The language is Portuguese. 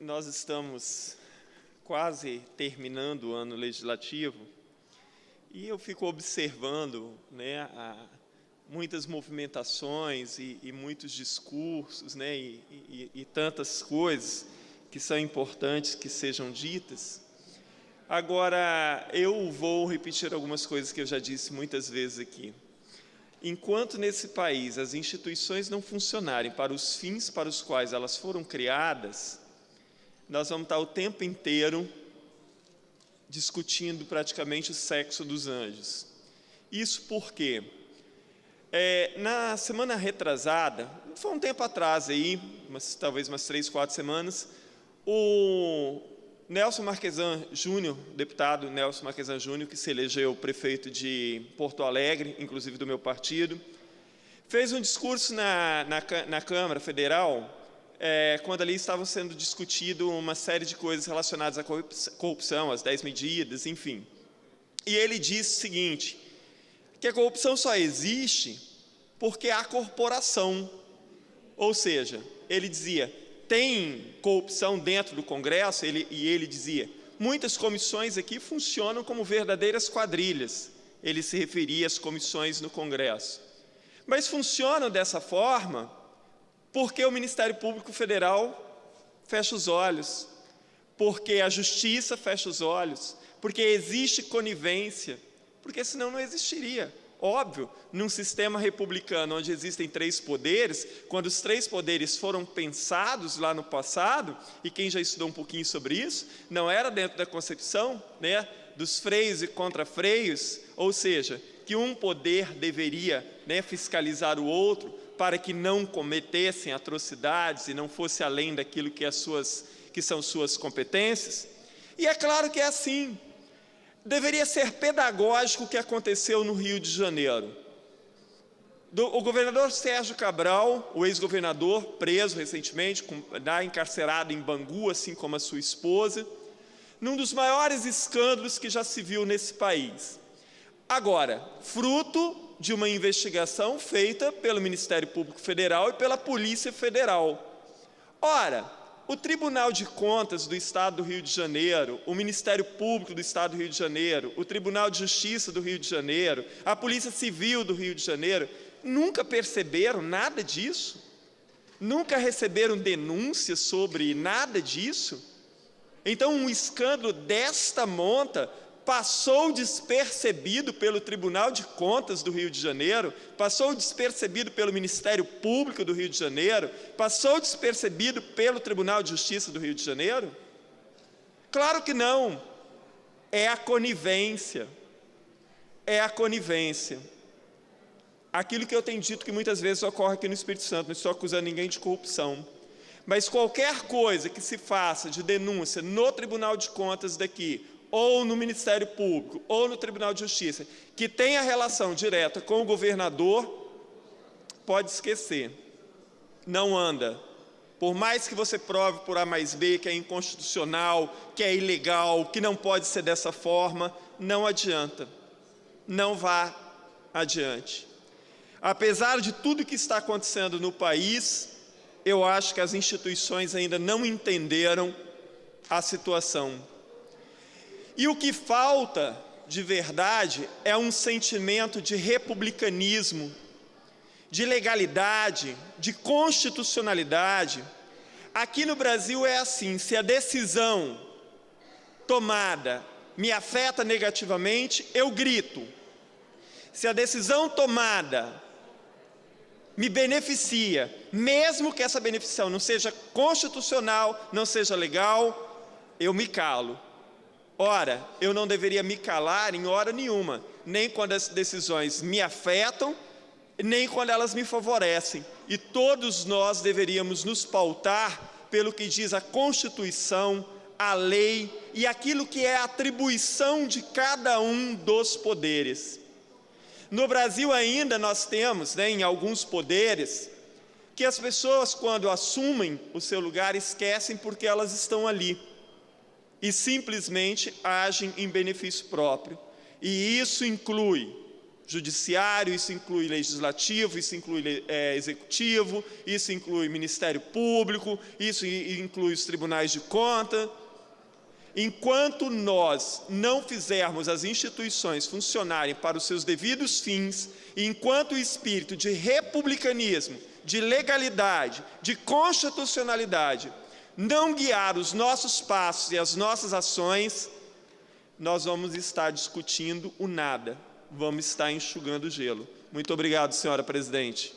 Nós estamos quase terminando o ano legislativo e eu fico observando, muitas movimentações e muitos discursos, e tantas coisas que são importantes que sejam ditas. Agora, eu vou repetir algumas coisas que eu já disse muitas vezes aqui. Enquanto nesse país as instituições não funcionarem para os fins para os quais elas foram criadas, nós vamos estar o tempo inteiro discutindo praticamente o sexo dos anjos. Isso porque, na semana retrasada, foi um tempo atrás aí, talvez umas 3, 4 semanas, o Nelson Marquesan Júnior, deputado Nelson Marquesan Júnior, que se elegeu prefeito de Porto Alegre, inclusive do meu partido, fez um discurso na Câmara Federal, quando ali estavam sendo discutido uma série de coisas relacionadas à corrupção, às 10 medidas, enfim. E ele disse o seguinte, que a corrupção só existe porque há corporação. Ou seja, ele dizia, tem corrupção dentro do Congresso, e ele dizia, muitas comissões aqui funcionam como verdadeiras quadrilhas. Ele se referia às comissões no Congresso. Mas funcionam dessa forma porque o Ministério Público Federal fecha os olhos, porque a Justiça fecha os olhos, porque existe conivência, porque senão não existiria. Óbvio, num sistema republicano onde existem 3 poderes, quando os 3 poderes foram pensados lá no passado, e quem já estudou um pouquinho sobre isso, não era dentro da concepção dos freios e contrafreios, ou seja, que um poder deveria fiscalizar o outro para que não cometessem atrocidades e não fosse além daquilo que são suas competências. E é claro que é assim. Deveria ser pedagógico o que aconteceu no Rio de Janeiro. O governador Sérgio Cabral, o ex-governador, preso recentemente, encarcerado em Bangu, assim como a sua esposa, num dos maiores escândalos que já se viu nesse país. Agora, fruto de uma investigação feita pelo Ministério Público Federal e pela Polícia Federal. Ora, o Tribunal de Contas do Estado do Rio de Janeiro, o Ministério Público do Estado do Rio de Janeiro, o Tribunal de Justiça do Rio de Janeiro, a Polícia Civil do Rio de Janeiro, nunca perceberam nada disso? Nunca receberam denúncias sobre nada disso? Então, um escândalo desta monta passou despercebido pelo Tribunal de Contas do Rio de Janeiro, passou despercebido pelo Ministério Público do Rio de Janeiro, passou despercebido pelo Tribunal de Justiça do Rio de Janeiro? Claro que não. É a conivência. É a conivência. Aquilo que eu tenho dito que muitas vezes ocorre aqui no Espírito Santo, não estou acusando ninguém de corrupção. Mas qualquer coisa que se faça de denúncia no Tribunal de Contas daqui, ou no Ministério Público, ou no Tribunal de Justiça, que tenha relação direta com o governador, pode esquecer. Não anda. Por mais que você prove por A mais B que é inconstitucional, que é ilegal, que não pode ser dessa forma, não adianta. Não vá adiante. Apesar de tudo que está acontecendo no país, eu acho que as instituições ainda não entenderam a situação. E o que falta, de verdade, é um sentimento de republicanismo, de legalidade, de constitucionalidade. Aqui no Brasil é assim, se a decisão tomada me afeta negativamente, eu grito. Se a decisão tomada me beneficia, mesmo que essa beneficiação não seja constitucional, não seja legal, eu me calo. Ora, eu não deveria me calar em hora nenhuma, nem quando as decisões me afetam, nem quando elas me favorecem. E todos nós deveríamos nos pautar pelo que diz a Constituição, a lei e aquilo que é a atribuição de cada um dos poderes. No Brasil ainda nós temos, em alguns poderes, que as pessoas quando assumem o seu lugar esquecem porque elas estão ali. E simplesmente agem em benefício próprio. E isso inclui judiciário, isso inclui legislativo, isso inclui executivo, isso inclui Ministério Público, isso inclui os tribunais de conta. Enquanto nós não fizermos as instituições funcionarem para os seus devidos fins, e enquanto o espírito de republicanismo, de legalidade, de constitucionalidade não guiar os nossos passos e as nossas ações, nós vamos estar discutindo o nada, vamos estar enxugando o gelo. Muito obrigado, senhora presidente.